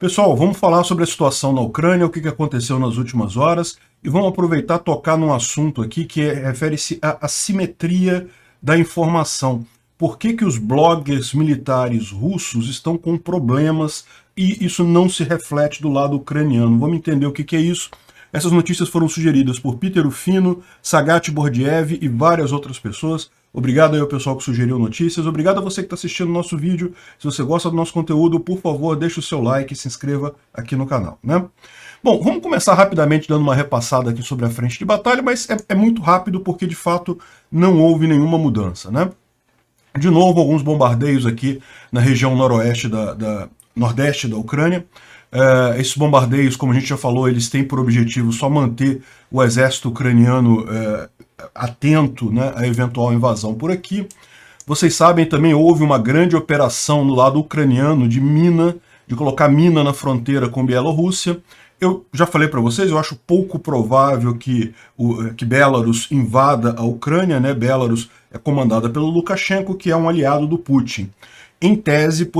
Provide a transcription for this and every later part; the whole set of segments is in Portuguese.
Pessoal, vamos falar sobre a situação na Ucrânia, o que aconteceu nas últimas horas, e vamos aproveitar e tocar num assunto aqui que refere-se à assimetria da informação. Por que os bloggers militares russos estão com problemas e isso não se reflete do lado ucraniano? Vamos entender o que é isso. Essas notícias foram sugeridas por Peter Ufino, Sagat Bordiev e várias outras pessoas. Obrigado aí ao pessoal que sugeriu notícias, obrigado a você que está assistindo o nosso vídeo. Se você gosta do nosso conteúdo, por favor, deixe o seu like e se inscreva aqui no canal, né? Bom, vamos começar rapidamente dando uma repassada aqui sobre a frente de batalha, mas é muito rápido porque, de fato, não houve nenhuma mudança, né? De novo, alguns bombardeios aqui na região nordeste da Ucrânia. Esses bombardeios, como a gente já falou, eles têm por objetivo só manter o exército ucraniano atento, né, à eventual invasão por aqui. Vocês sabem também, houve uma grande operação no lado ucraniano de colocar mina na fronteira com Bielorrússia. Eu já falei para vocês, eu acho pouco provável que Belarus invada a Ucrânia, né? Belarus é comandada pelo Lukashenko, que é um aliado do Putin. Em tese,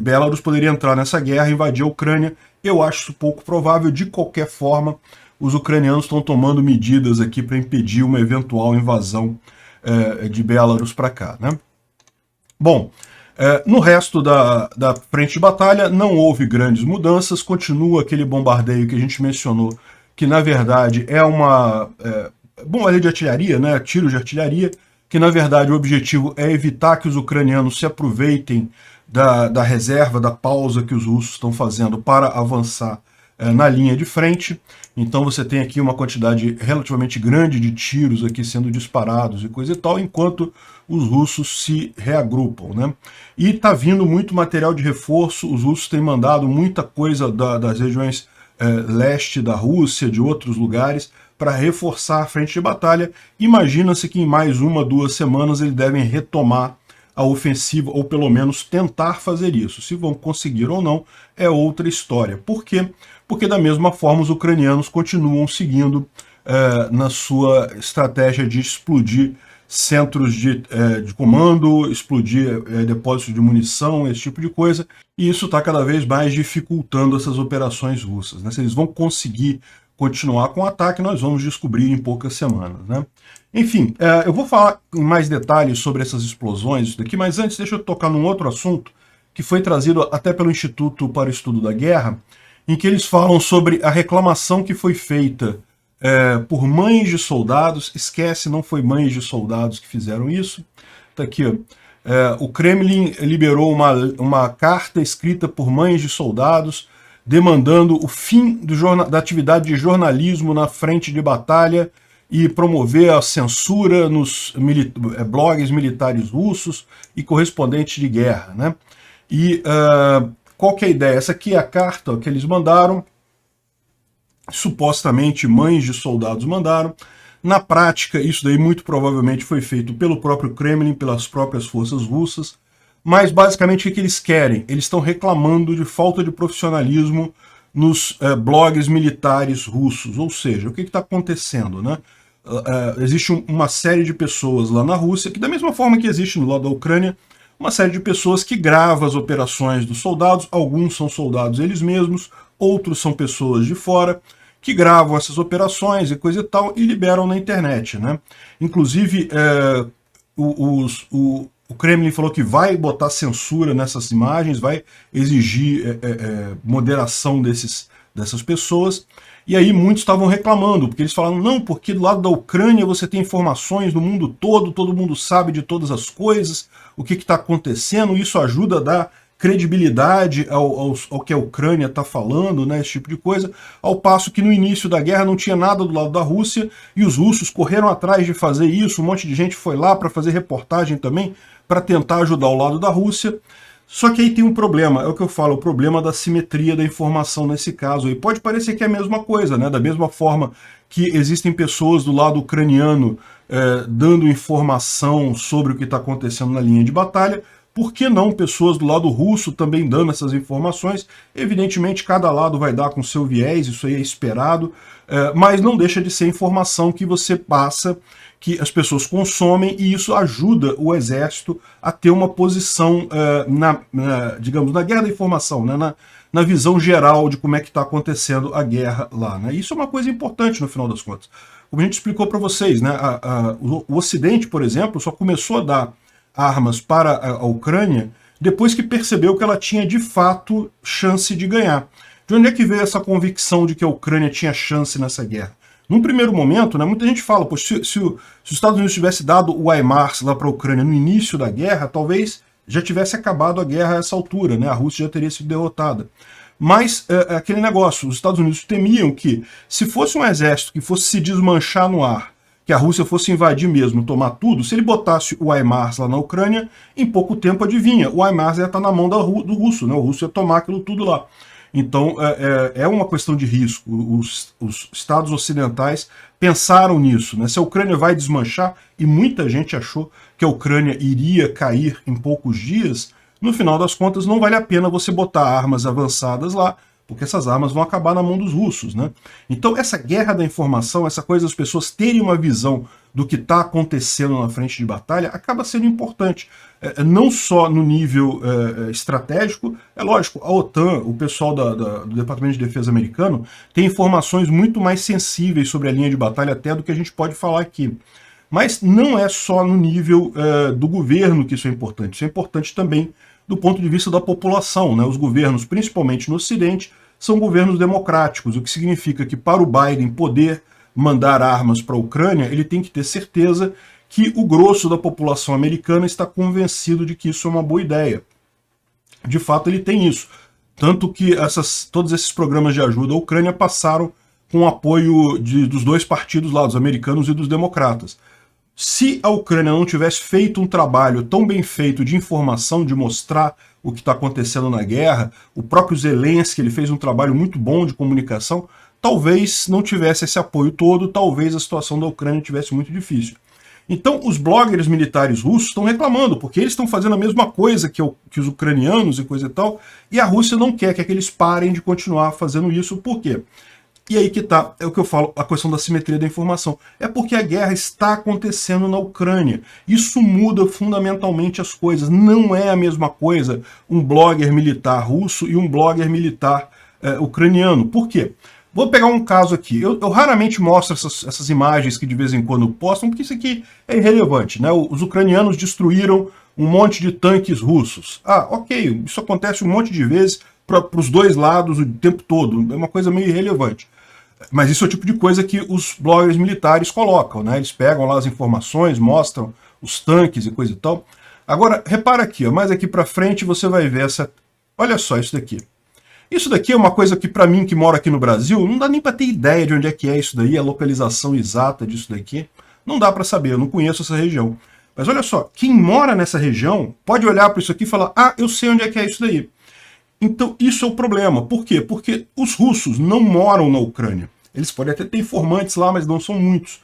Belarus poderia entrar nessa guerra e invadir a Ucrânia. Eu acho isso pouco provável. De qualquer forma, os ucranianos estão tomando medidas aqui para impedir uma eventual invasão de Belarus para cá, né? Bom, no resto da frente de batalha não houve grandes mudanças, continua aquele bombardeio que a gente mencionou, que na verdade é uma bombardeio de artilharia, né, tiros de artilharia, que na verdade o objetivo é evitar que os ucranianos se aproveitem da reserva, da pausa que os russos estão fazendo para avançar na linha de frente. Então você tem aqui uma quantidade relativamente grande de tiros aqui sendo disparados e coisa e tal, enquanto os russos se reagrupam, né? E está vindo muito material de reforço, os russos têm mandado muita coisa das regiões leste da Rússia, de outros lugares, para reforçar a frente de batalha. Imagina-se que em mais 1-2 semanas eles devem retomar a ofensiva, ou pelo menos tentar fazer isso. Se vão conseguir ou não, é outra história. Por quê? Porque da mesma forma os ucranianos continuam seguindo na sua estratégia de explodir centros de comando, explodir depósitos de munição, esse tipo de coisa, e isso está cada vez mais dificultando essas operações russas, né? Se eles vão conseguir continuar com o ataque, nós vamos descobrir em poucas semanas, né? Enfim, eu vou falar em mais detalhes sobre essas explosões, isso daqui, mas antes deixa eu tocar num outro assunto que foi trazido até pelo Instituto para o Estudo da Guerra, em que eles falam sobre a reclamação que foi feita por mães de soldados. Esquece, não foi mães de soldados que fizeram isso. Tá aqui, ó. O Kremlin liberou uma carta escrita por mães de soldados demandando o fim da atividade de jornalismo na frente de batalha e promover a censura nos blogs militares russos e correspondentes de guerra, né? E qual que é a ideia? Essa aqui é a carta que eles mandaram, supostamente mães de soldados mandaram. Na prática, isso daí muito provavelmente foi feito pelo próprio Kremlin, pelas próprias forças russas, mas basicamente o que eles querem? Eles estão reclamando de falta de profissionalismo nos blogs militares russos, ou seja, o que está acontecendo, né? Existe uma série de pessoas lá na Rússia, que da mesma forma que existe no lado da Ucrânia, uma série de pessoas que gravam as operações dos soldados, alguns são soldados eles mesmos, outros são pessoas de fora, que gravam essas operações e coisa e tal, e liberam na internet, né? Inclusive, o Kremlin falou que vai botar censura nessas imagens, vai exigir moderação dessas pessoas. E aí muitos estavam reclamando, porque eles falaram, não, porque do lado da Ucrânia você tem informações do mundo todo mundo sabe de todas as coisas, o que está acontecendo, isso ajuda a dar credibilidade ao que a Ucrânia está falando, né, esse tipo de coisa, ao passo que no início da guerra não tinha nada do lado da Rússia, e os russos correram atrás de fazer isso, um monte de gente foi lá para fazer reportagem também, para tentar ajudar o lado da Rússia. Só que aí tem um problema, é o que eu falo, o problema da simetria da informação nesse caso. E pode parecer que é a mesma coisa, né? Da mesma forma que existem pessoas do lado ucraniano dando informação sobre o que está acontecendo na linha de batalha, por que não pessoas do lado russo também dando essas informações? Evidentemente, cada lado vai dar com seu viés, isso aí é esperado, mas não deixa de ser informação que você passa, que as pessoas consomem, e isso ajuda o exército a ter uma posição, digamos, na guerra da informação, né? Na visão geral de como é que está acontecendo a guerra lá, né? Isso é uma coisa importante no final das contas. Como a gente explicou para vocês, né? O Ocidente, por exemplo, só começou a dar armas para a Ucrânia depois que percebeu que ela tinha de fato chance de ganhar. De onde é que veio essa convicção de que a Ucrânia tinha chance nessa guerra? Num primeiro momento, né, muita gente fala, pô, se os Estados Unidos tivesse dado o HIMARS lá para a Ucrânia no início da guerra, talvez já tivesse acabado a guerra a essa altura, né? A Rússia já teria sido derrotada. Mas aquele negócio, os Estados Unidos temiam que, se fosse um exército que fosse se desmanchar no ar, que a Rússia fosse invadir mesmo, tomar tudo, se ele botasse o HIMARS lá na Ucrânia, em pouco tempo, adivinha, o HIMARS ia estar na mão do russo, né? O russo ia tomar aquilo tudo lá. Então é uma questão de risco. Os estados ocidentais pensaram nisso, né? Se a Ucrânia vai desmanchar, e muita gente achou que a Ucrânia iria cair em poucos dias, no final das contas não vale a pena você botar armas avançadas lá, porque essas armas vão acabar na mão dos russos, né? Então essa guerra da informação, essa coisa das pessoas terem uma visão do que está acontecendo na frente de batalha, acaba sendo importante. Não só no nível estratégico, é lógico, a OTAN, o pessoal do Departamento de Defesa americano, tem informações muito mais sensíveis sobre a linha de batalha até do que a gente pode falar aqui. Mas não é só no nível do governo que isso é importante também do ponto de vista da população, né? Os governos, principalmente no Ocidente, são governos democráticos, o que significa que para o Biden poder mandar armas para a Ucrânia, ele tem que ter certeza que o grosso da população americana está convencido de que isso é uma boa ideia. De fato, ele tem isso. Tanto que todos esses programas de ajuda à Ucrânia passaram com o apoio dos dois partidos lá, dos americanos e dos democratas. Se a Ucrânia não tivesse feito um trabalho tão bem feito de informação, de mostrar o que está acontecendo na guerra, o próprio Zelensky ele fez um trabalho muito bom de comunicação, talvez não tivesse esse apoio todo, talvez a situação da Ucrânia tivesse muito difícil. Então os bloggers militares russos estão reclamando, porque eles estão fazendo a mesma coisa que os ucranianos e coisa e tal, e a Rússia não quer que eles parem de continuar fazendo isso. Por quê? E aí que tá, é o que eu falo, a questão da simetria da informação. É porque a guerra está acontecendo na Ucrânia. Isso muda fundamentalmente as coisas. Não é a mesma coisa um blogger militar russo e um blogger militar ucraniano. Por quê? Vou pegar um caso aqui. Eu raramente mostro essas imagens que de vez em quando postam, porque isso aqui é irrelevante, né? Os ucranianos destruíram um monte de tanques russos. Ah, ok, isso acontece um monte de vezes para os dois lados o tempo todo. É uma coisa meio irrelevante. Mas isso é o tipo de coisa que os bloggers militares colocam, né? Eles pegam lá as informações, mostram os tanques e coisa e tal. Agora, repara aqui, ó, mais aqui para frente você vai ver essa... Olha só isso daqui. Isso daqui é uma coisa que, para mim, que moro aqui no Brasil, não dá nem para ter ideia de onde é isso daí, a localização exata disso daqui. Não dá para saber, eu não conheço essa região. Mas olha só, quem mora nessa região pode olhar para isso aqui e falar, ah, eu sei onde é isso daí. Então, isso é o problema. Por quê? Porque os russos não moram na Ucrânia. Eles podem até ter informantes lá, mas não são muitos.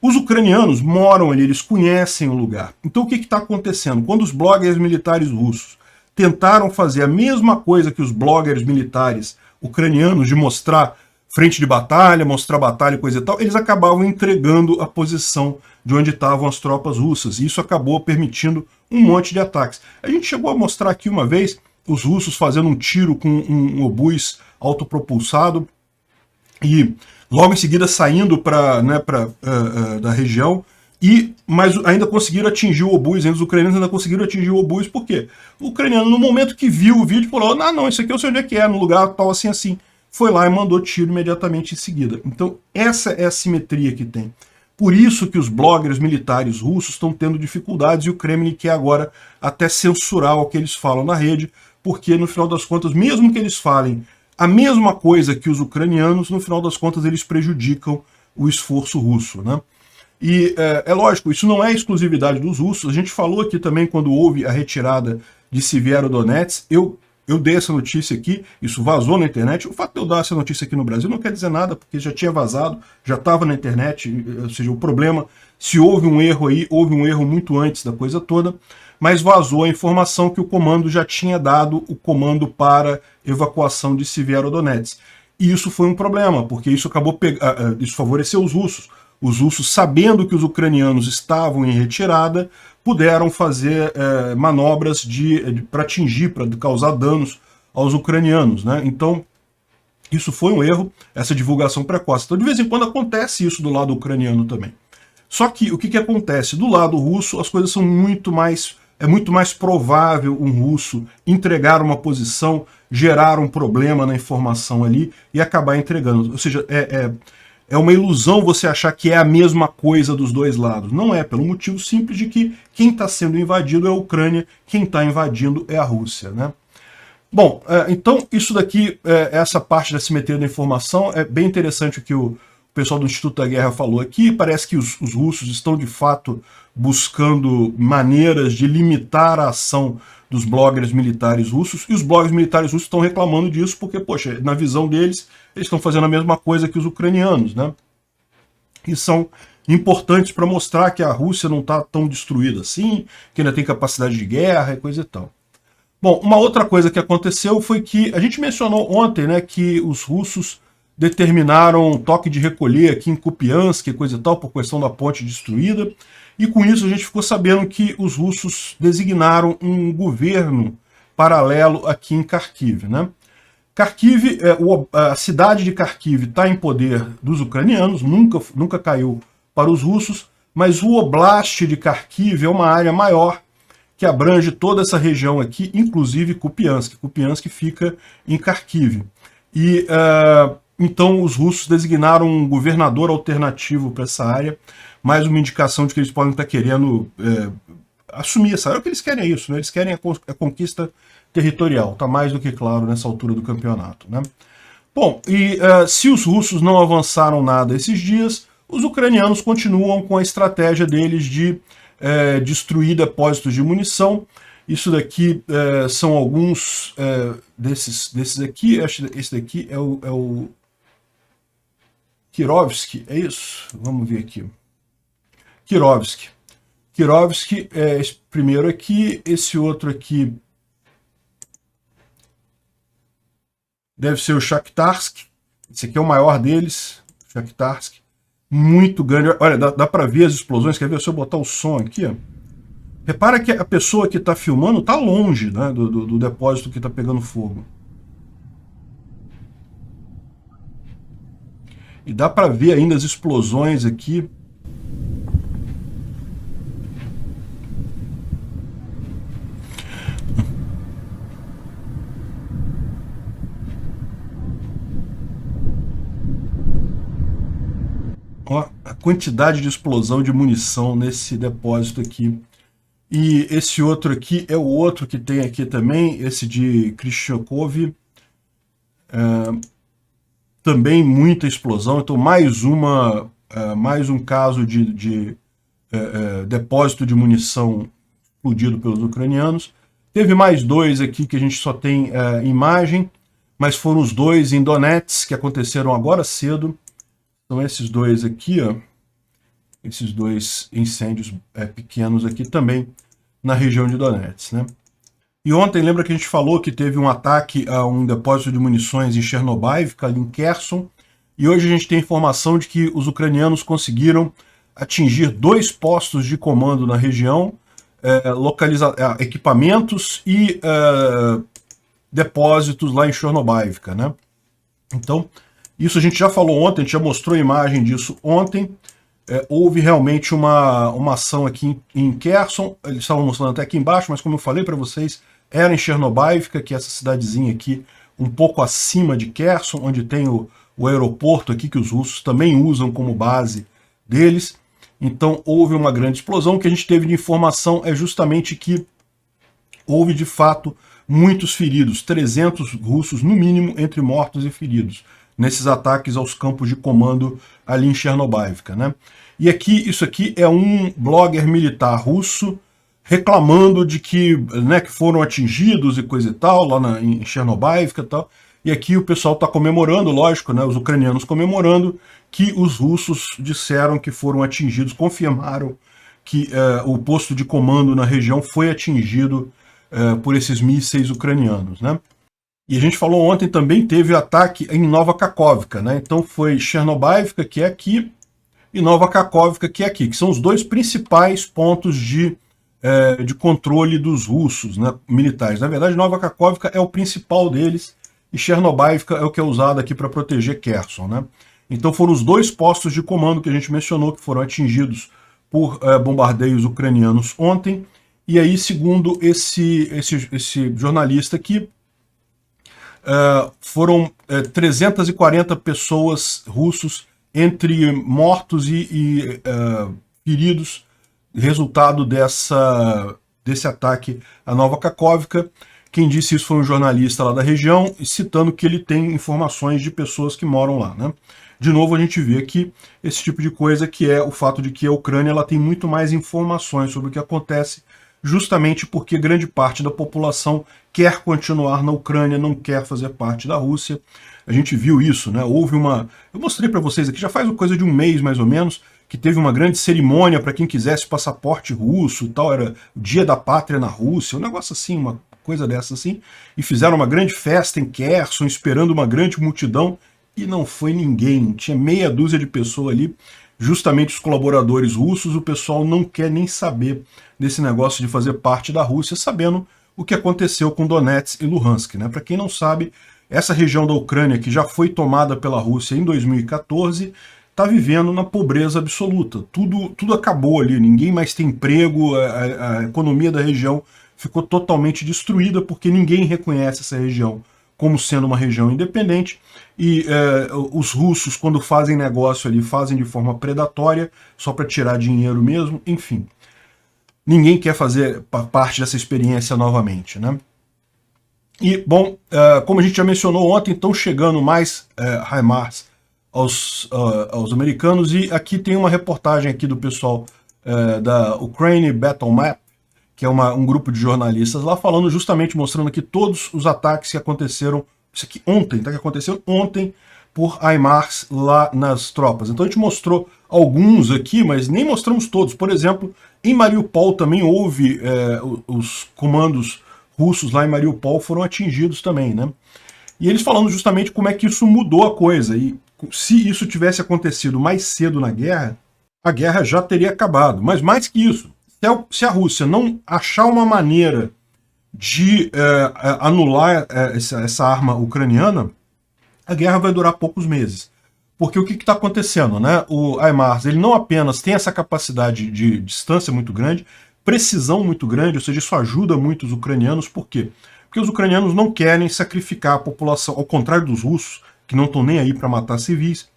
Os ucranianos moram ali, eles conhecem o lugar. Então, o que está acontecendo? Quando os bloggers militares russos tentaram fazer a mesma coisa que os bloggers militares ucranianos, de mostrar frente de batalha, mostrar batalha e coisa e tal, eles acabavam entregando a posição de onde estavam as tropas russas. E isso acabou permitindo um monte de ataques. A gente chegou a mostrar aqui uma vez os russos fazendo um tiro com um obus autopropulsado e logo em seguida saindo da região, mas ainda conseguiram atingir o obus, os ucranianos ainda conseguiram atingir o obus. Por quê? O ucraniano, no momento que viu o vídeo, falou, não, isso aqui eu sei onde é, no lugar tal, assim. Foi lá e mandou tiro imediatamente em seguida. Então, essa é a simetria que tem. Por isso que os bloggers militares russos estão tendo dificuldades e o Kremlin quer agora até censurar o que eles falam na rede, porque no final das contas, mesmo que eles falem a mesma coisa que os ucranianos, no final das contas eles prejudicam o esforço russo, né? E é lógico, isso não é exclusividade dos russos. A gente falou aqui também quando houve a retirada de Severodonetsk. Eu dei essa notícia aqui, isso vazou na internet. O fato de eu dar essa notícia aqui no Brasil não quer dizer nada, porque já tinha vazado, já estava na internet. Ou seja, o problema, se houve um erro aí, houve um erro muito antes da coisa toda. mas vazou a informação que o comando já tinha dado o comando para evacuação de Severodonetsk. E isso foi um problema, porque isso isso favoreceu os russos. Os russos, sabendo que os ucranianos estavam em retirada, puderam fazer manobras para atingir, para causar danos aos ucranianos, né? Então, isso foi um erro, essa divulgação precoce. Então, de vez em quando acontece isso do lado ucraniano também. Só que o que acontece? Do lado russo, as coisas são muito mais... É muito mais provável um russo entregar uma posição, gerar um problema na informação ali e acabar entregando. Ou seja, é uma ilusão você achar que é a mesma coisa dos dois lados. Não é, pelo motivo simples de que quem está sendo invadido é a Ucrânia, quem está invadindo é a Rússia, né? Bom, então isso daqui, essa parte da simetria da informação, é bem interessante o que o pessoal do Instituto da Guerra falou aqui. Parece que os russos estão de fato buscando maneiras de limitar a ação dos bloggers militares russos, e os bloggers militares russos estão reclamando disso porque, poxa, na visão deles, eles estão fazendo a mesma coisa que os ucranianos, né? E são importantes para mostrar que a Rússia não está tão destruída assim, que ainda tem capacidade de guerra e coisa e tal. Bom, uma outra coisa que aconteceu foi que, a gente mencionou ontem, né, que os russos determinaram toque de recolher aqui em Kupiansk, coisa e tal, por questão da ponte destruída, e com isso a gente ficou sabendo que os russos designaram um governo paralelo aqui em Kharkiv, né? Kharkiv, a cidade de Kharkiv está em poder dos ucranianos, nunca caiu para os russos, mas o Oblast de Kharkiv é uma área maior que abrange toda essa região aqui, inclusive Kupiansk. Kupiansk fica em Kharkiv. E então os russos designaram um governador alternativo para essa área, mais uma indicação de que eles podem estar querendo assumir essa área. O que eles querem é isso, né? Eles querem a conquista territorial, está mais do que claro nessa altura do campeonato, né? Bom, e se os russos não avançaram nada esses dias, os ucranianos continuam com a estratégia deles de destruir depósitos de munição. Isso daqui são alguns desses aqui. Esse daqui é o Kirovsky, é isso? Vamos ver aqui. Kirovsky. Kirovsky é esse primeiro aqui, esse outro aqui deve ser o Shakhtarsk. Esse aqui é o maior deles, Shakhtarsk. Muito grande. Olha, dá para ver as explosões. Quer ver? Se eu botar o som aqui, ó. Repara que a pessoa que está filmando está longe, né, do depósito que está pegando fogo. E dá para ver ainda as explosões aqui. Ó, a quantidade de explosão de munição nesse depósito aqui. E esse outro aqui é o outro que tem aqui também, esse de Krychkov. Também muita explosão, então mais um caso de depósito de munição explodido pelos ucranianos. Teve mais dois aqui que a gente só tem imagem, mas foram os dois em Donetsk, que aconteceram agora cedo. São esses dois aqui, ó. Esses dois incêndios pequenos aqui também na região de Donetsk, né? E ontem, lembra que a gente falou que teve um ataque a um depósito de munições em Chernobyl, ali em Kherson, e hoje a gente tem informação de que os ucranianos conseguiram atingir 2 postos de comando na região, equipamentos e depósitos lá em Chernobyl, né? Então, isso a gente já falou ontem, a gente já mostrou a imagem disso ontem. Houve realmente uma ação aqui em Kherson, eles estavam mostrando até aqui embaixo, mas como eu falei para vocês, era em Chernobyl, que é essa cidadezinha aqui, um pouco acima de Kherson, onde tem o aeroporto aqui, que os russos também usam como base deles. Então houve uma grande explosão. O que a gente teve de informação é justamente que houve de fato muitos feridos, 300 russos no mínimo, entre mortos e feridos, nesses ataques aos campos de comando ali em Chernobyl, né? E aqui, isso aqui é um blogger militar russo reclamando de que, né, que foram atingidos e coisa e tal, lá em Chernobyl e tal. E aqui o pessoal está comemorando, lógico, né, os ucranianos comemorando que os russos disseram que foram atingidos, confirmaram que o posto de comando na região foi atingido por esses mísseis ucranianos, né? E a gente falou ontem também, teve ataque em Nova Kakhovka, né? Então foi Chernobyivka, que é aqui, e Nova Kakhovka, que é aqui, que são os dois principais pontos de controle dos russos, né, militares. Na verdade, Nova Kakhovka é o principal deles, e Chernobyivka é o que é usado aqui para proteger Kherson, né? Então foram os dois postos de comando que a gente mencionou que foram atingidos por bombardeios ucranianos ontem. E aí, segundo esse jornalista aqui, foram 340 pessoas russos, entre mortos e feridos, resultado desse ataque à Nova Kakhovka. Quem disse isso foi um jornalista lá da região, citando que ele tem informações de pessoas que moram lá, né? De novo, a gente vê aqui esse tipo de coisa, que é o fato de que a Ucrânia ela tem muito mais informações sobre o que acontece, justamente porque grande parte da população quer continuar na Ucrânia, não quer fazer parte da Rússia. A gente viu isso, né? Houve uma... Eu mostrei para vocês aqui, já faz coisa de um mês mais ou menos, que teve uma grande cerimônia para quem quisesse passaporte russo e tal, era o Dia da Pátria na Rússia, um negócio assim, uma coisa dessa assim, e fizeram uma grande festa em Kherson, esperando uma grande multidão, e não foi ninguém, tinha meia dúzia de pessoas ali, justamente os colaboradores russos. O pessoal não quer nem saber desse negócio de fazer parte da Rússia, sabendo o que aconteceu com Donetsk e Luhansk, né? Para quem não sabe, essa região da Ucrânia, que já foi tomada pela Rússia em 2014, está vivendo na pobreza absoluta. Tudo acabou ali, ninguém mais tem emprego, a economia da região ficou totalmente destruída, porque ninguém reconhece essa região como sendo uma região independente, e os russos, quando fazem negócio ali, fazem de forma predatória, só para tirar dinheiro mesmo, enfim. Ninguém quer fazer parte dessa experiência novamente, né? E, bom, como a gente já mencionou ontem, estão chegando mais HIMARS aos americanos, e aqui tem uma reportagem aqui do pessoal da Ukraine Battle Map, que é um grupo de jornalistas lá, falando justamente, mostrando aqui todos os ataques que aconteceram, isso aqui ontem, tá? Que aconteceu ontem por HIMARS lá nas tropas. Então a gente mostrou alguns aqui, mas nem mostramos todos. Por exemplo, em Mariupol também houve, os comandos russos lá em Mariupol foram atingidos também, né? E eles falando justamente como é que isso mudou a coisa, e se isso tivesse acontecido mais cedo na guerra, a guerra já teria acabado. Mas mais que isso, se a Rússia não achar uma maneira de anular essa arma ucraniana, a guerra vai durar poucos meses. Porque o que está acontecendo, né? O HIMARS, ele não apenas tem essa capacidade de distância muito grande, precisão muito grande, ou seja, isso ajuda muito os ucranianos. Por quê? Porque os ucranianos não querem sacrificar a população, ao contrário dos russos, que não estão nem aí para matar civis.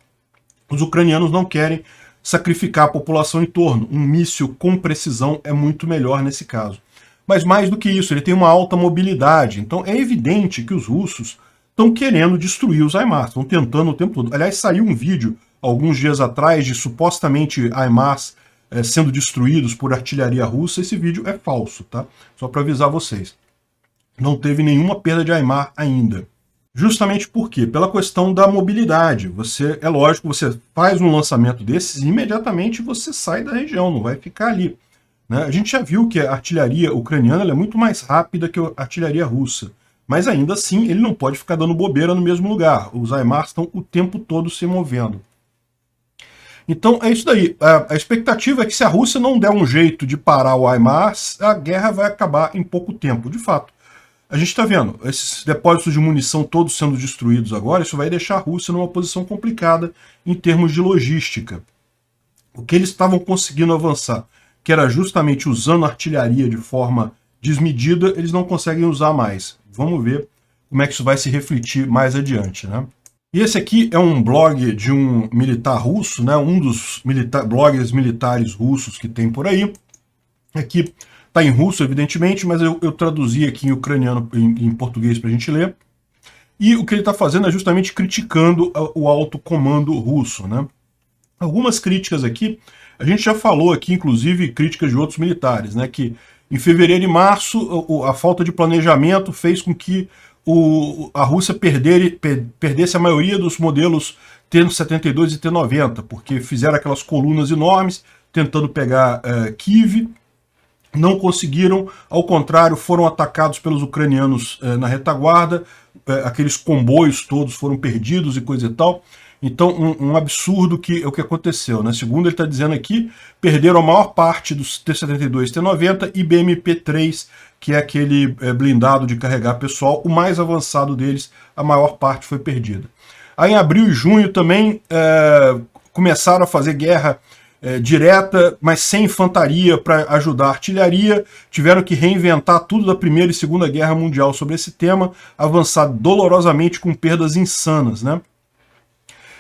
Os ucranianos não querem sacrificar a população em torno. Um míssil com precisão é muito melhor nesse caso. Mas mais do que isso, ele tem uma alta mobilidade. Então é evidente que os russos estão querendo destruir os HIMARS, estão tentando o tempo todo. Aliás, saiu um vídeo alguns dias atrás de supostamente HIMARS sendo destruídos por artilharia russa. Esse vídeo é falso, tá? Só para avisar vocês. Não teve nenhuma perda de HIMARS ainda. Justamente por quê? Pela questão da mobilidade. É lógico, você faz um lançamento desses e imediatamente você sai da região, não vai ficar ali, né? A gente já viu que a artilharia ucraniana é muito mais rápida que a artilharia russa, mas ainda assim ele não pode ficar dando bobeira no mesmo lugar. Os HIMARS estão o tempo todo se movendo. Então é isso daí. A expectativa é que se a Rússia não der um jeito de parar o HIMARS, a guerra vai acabar em pouco tempo, de fato. A gente está vendo esses depósitos de munição todos sendo destruídos agora, isso vai deixar a Rússia numa posição complicada em termos de logística. O que eles estavam conseguindo avançar, que era justamente usando artilharia de forma desmedida, eles não conseguem usar mais. Vamos ver como é que isso vai se refletir mais adiante, né? E esse aqui é um blog de um militar russo, né? Um dos bloggers militares russos que tem por aí. Aqui está em russo, evidentemente, mas eu traduzi aqui em ucraniano, em português para a gente ler. E o que ele está fazendo é justamente criticando o alto comando russo, né? Algumas críticas aqui, a gente já falou aqui, inclusive, críticas de outros militares, né? Que em fevereiro e março, a falta de planejamento fez com que a Rússia perdesse a maioria dos modelos T-72 e T-90, porque fizeram aquelas colunas enormes, tentando pegar Kiev. Não conseguiram, ao contrário, foram atacados pelos ucranianos na retaguarda, aqueles comboios todos foram perdidos e coisa e tal. Então, um absurdo o que aconteceu, né? Segundo ele está dizendo aqui, perderam a maior parte dos T-72 e T-90 e BMP-3, que é aquele blindado de carregar pessoal, o mais avançado deles, a maior parte foi perdida. Aí em abril e junho também começaram a fazer guerra direta, mas sem infantaria para ajudar a artilharia, tiveram que reinventar tudo da Primeira e Segunda Guerra Mundial sobre esse tema, avançar dolorosamente com perdas insanas, né?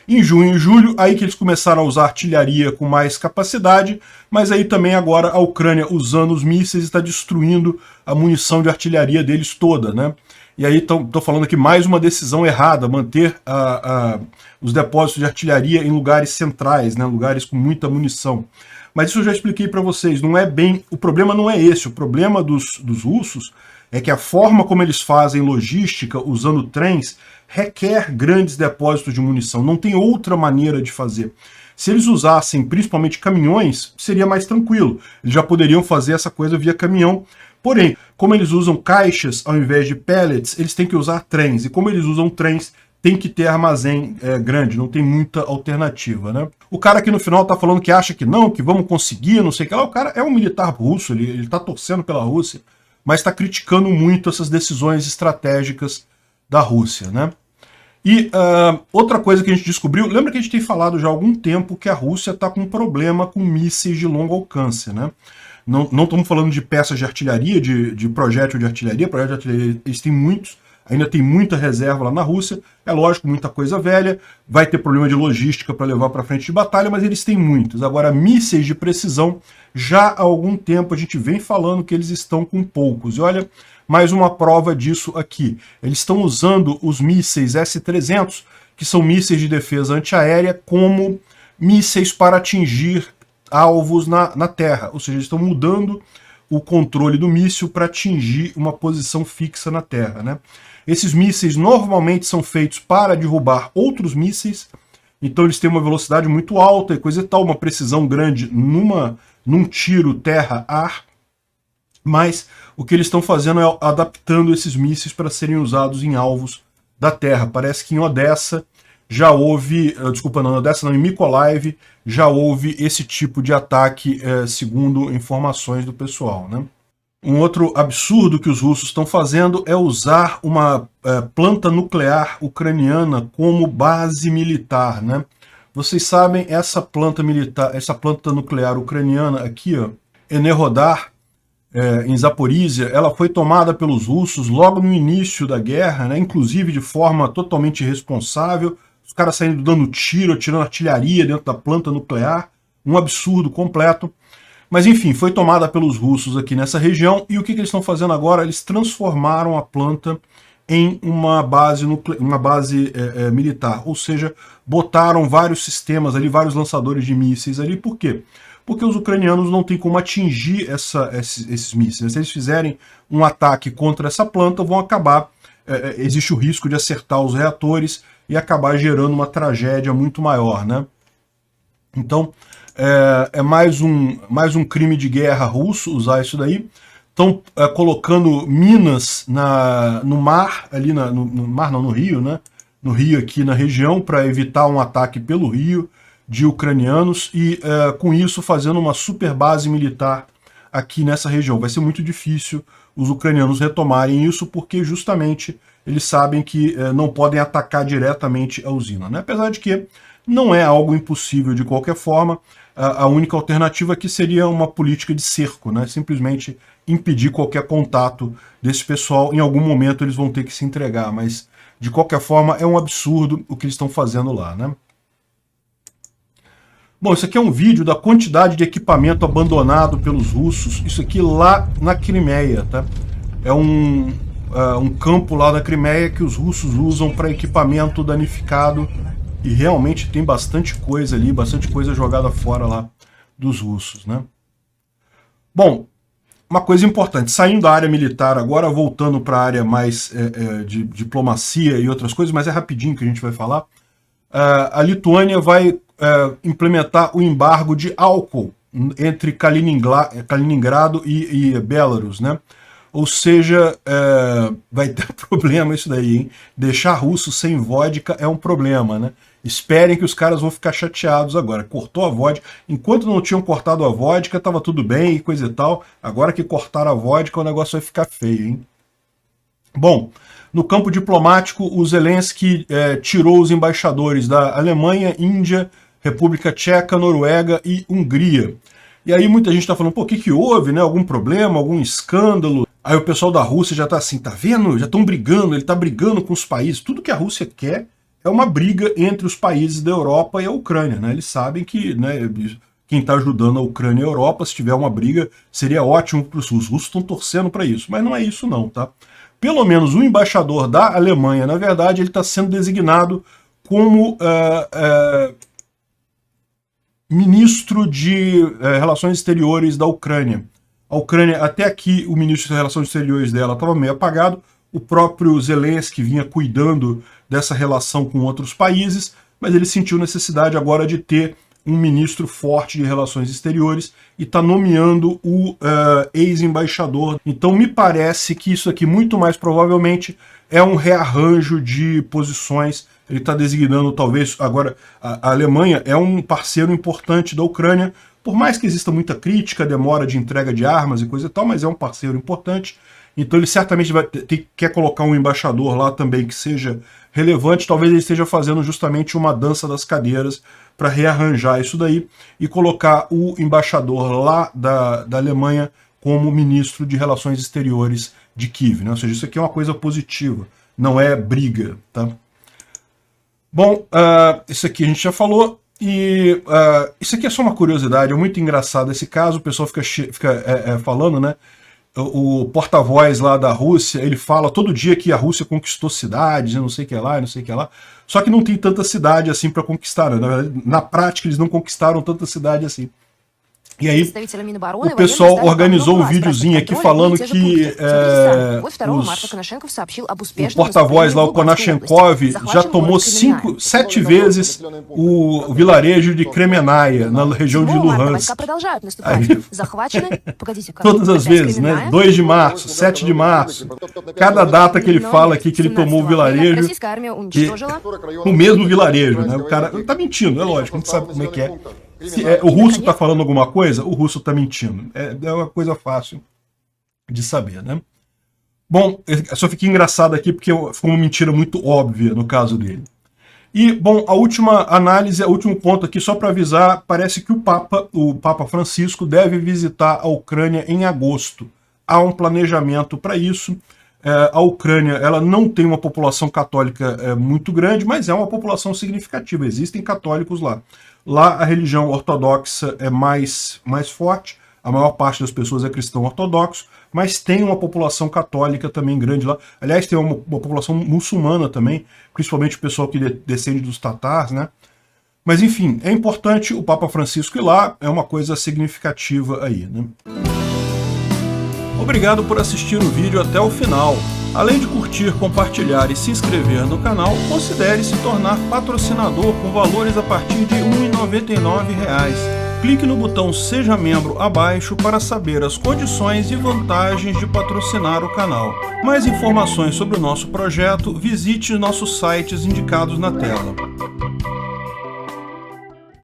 Em junho e julho, aí que eles começaram a usar artilharia com mais capacidade, mas aí também agora a Ucrânia, usando os mísseis, está destruindo a munição de artilharia deles toda, né? E aí estou falando aqui mais uma decisão errada, manter os depósitos de artilharia em lugares centrais, né, lugares com muita munição. Mas isso eu já expliquei para vocês, não é bem... O problema não é esse, o problema dos russos é que a forma como eles fazem logística, usando trens, requer grandes depósitos de munição, não tem outra maneira de fazer. Se eles usassem principalmente caminhões, seria mais tranquilo, eles já poderiam fazer essa coisa via caminhão. Porém, como eles usam caixas ao invés de pellets, eles têm que usar trens. E como eles usam trens, tem que ter armazém grande, não tem muita alternativa, né? O cara aqui no final tá falando que acha que não, que vamos conseguir, não sei o que lá. O cara é um militar russo, ele tá torcendo pela Rússia, mas está criticando muito essas decisões estratégicas da Rússia, né? E outra coisa que a gente descobriu, lembra que a gente tem falado já há algum tempo que a Rússia está com um problema com mísseis de longo alcance, né? Não estamos falando de peças de artilharia, de projétil de artilharia, eles têm muitos, ainda tem muita reserva lá na Rússia, é lógico, muita coisa velha, vai ter problema de logística para levar para frente de batalha, mas eles têm muitos. Agora, mísseis de precisão, já há algum tempo a gente vem falando que eles estão com poucos. E olha, mais uma prova disso aqui. Eles estão usando os mísseis S-300, que são mísseis de defesa antiaérea, como mísseis para atingir alvos na Terra, ou seja, eles estão mudando o controle do míssil para atingir uma posição fixa na Terra, né? Esses mísseis normalmente são feitos para derrubar outros mísseis, então eles têm uma velocidade muito alta e coisa e tal, uma precisão grande num tiro terra-ar, mas o que eles estão fazendo é adaptando esses mísseis para serem usados em alvos da Terra. Parece que em Odessa já houve, desculpa, não, Odessa não, em Mykolaiv já houve esse tipo de ataque, segundo informações do pessoal, né? Um outro absurdo que os russos estão fazendo é usar uma planta nuclear ucraniana como base militar, né? Vocês sabem, essa planta nuclear ucraniana aqui, ó, Enerhodar, em Zaporísia, ela foi tomada pelos russos logo no início da guerra, né? Inclusive de forma totalmente irresponsável, os caras saindo dando tiro, atirando artilharia dentro da planta nuclear, um absurdo completo. Mas enfim, foi tomada pelos russos aqui nessa região, e o que eles estão fazendo agora? Eles transformaram a planta em uma base militar, ou seja, botaram vários sistemas ali, vários lançadores de mísseis ali. Por quê? Porque os ucranianos não têm como atingir esses mísseis. Se eles fizerem um ataque contra essa planta, vão acabar, existe o risco de acertar os reatores e acabar gerando uma tragédia muito maior, né? Então, é mais um crime de guerra russo usar isso daí. Estão colocando minas no mar, ali no mar não, no rio, né? No rio aqui na região, para evitar um ataque pelo rio de ucranianos e com isso fazendo uma super base militar aqui nessa região. Vai ser muito difícil os ucranianos retomarem isso, porque justamente eles sabem que não podem atacar diretamente a usina, né? Apesar de que não é algo impossível de qualquer forma, a única alternativa aqui seria uma política de cerco, né? Simplesmente impedir qualquer contato desse pessoal. Em algum momento eles vão ter que se entregar, mas de qualquer forma é um absurdo o que eles estão fazendo lá, né? Bom, isso aqui é um vídeo da quantidade de equipamento abandonado pelos russos, isso aqui lá na Crimeia, tá? É um campo lá na Crimeia que os russos usam para equipamento danificado, e realmente tem bastante coisa ali, bastante coisa jogada fora lá dos russos, né? Bom, uma coisa importante, saindo da área militar agora, voltando para a área mais de diplomacia e outras coisas, mas é rapidinho que a gente vai falar. A Lituânia vai implementar o embargo de álcool entre Kaliningrado e Belarus, né? Ou seja, vai ter problema isso daí, hein? Deixar russo sem vodka é um problema, né? Esperem que os caras vão ficar chateados agora. Cortou a vodka. Enquanto não tinham cortado a vodka, tava tudo bem e coisa e tal. Agora que cortaram a vodka, o negócio vai ficar feio, hein? Bom, no campo diplomático, o Zelensky tirou os embaixadores da Alemanha, Índia, República Tcheca, Noruega e Hungria. E aí muita gente está falando, pô, o que houve, né? Algum problema, algum escândalo? Aí o pessoal da Rússia já está assim, tá vendo? Já estão brigando, ele está brigando com os países. Tudo que a Rússia quer é uma briga entre os países da Europa e a Ucrânia, né? Eles sabem que, né, quem está ajudando a Ucrânia e a Europa, se tiver uma briga, seria ótimo para os russos. Os russos estão torcendo para isso, mas não é isso não, tá? Pelo menos o embaixador da Alemanha, na verdade, ele está sendo designado como ministro de Relações Exteriores da Ucrânia. A Ucrânia, até aqui, o ministro de Relações Exteriores dela estava meio apagado, o próprio Zelensky vinha cuidando dessa relação com outros países, mas ele sentiu necessidade agora de ter um ministro forte de Relações Exteriores e está nomeando o ex-embaixador. Então me parece que isso aqui, muito mais provavelmente, é um rearranjo de posições. Ele está designando, talvez, agora, a Alemanha é um parceiro importante da Ucrânia, por mais que exista muita crítica, demora de entrega de armas e coisa e tal, mas é um parceiro importante. Então ele certamente quer colocar um embaixador lá também que seja relevante. Talvez ele esteja fazendo justamente uma dança das cadeiras para rearranjar isso daí e colocar o embaixador lá da Alemanha como ministro de Relações Exteriores de Kiev, né? Ou seja, isso aqui é uma coisa positiva, não é briga, tá? Bom, isso aqui a gente já falou. E isso aqui é só uma curiosidade, é muito engraçado esse caso, o pessoal fica falando, né? O porta-voz lá da Rússia, ele fala todo dia que a Rússia conquistou cidades, não sei o que lá, não sei o que lá, só que não tem tanta cidade assim para conquistar, né? Na verdade, na prática eles não conquistaram tanta cidade assim. E aí o pessoal organizou um videozinho aqui falando que o porta-voz lá, o Konashenkov, já tomou 7 vezes o vilarejo de Kremenaya, na região de Luhansk. Aí, todas as vezes, né? 2 de março, 7 de março. Cada data que ele fala aqui que ele tomou o vilarejo, o mesmo vilarejo, né? O cara tá mentindo, é lógico, a gente sabe como é que é. Se o russo está falando alguma coisa, o russo está mentindo. É uma coisa fácil de saber, né? Bom, só fiquei engraçado aqui porque ficou uma mentira muito óbvia no caso dele. E, bom, a última análise, o último ponto aqui, só para avisar, parece que o Papa Francisco deve visitar a Ucrânia em agosto. Há um planejamento para isso. A Ucrânia, ela não tem uma população católica muito grande, mas é uma população significativa, existem católicos lá. Lá a religião ortodoxa é mais forte, a maior parte das pessoas é cristão ortodoxo, mas tem uma população católica também grande lá. Aliás, tem uma população muçulmana também, principalmente o pessoal que descende dos tatars, né? Mas enfim, é importante o Papa Francisco ir lá, é uma coisa significativa aí, né? Obrigado por assistir o vídeo até o final. Além de curtir, compartilhar e se inscrever no canal, considere se tornar patrocinador com valores a partir de R$ 1,99. Clique no botão Seja Membro abaixo para saber as condições e vantagens de patrocinar o canal. Mais informações sobre o nosso projeto, visite nossos sites indicados na tela.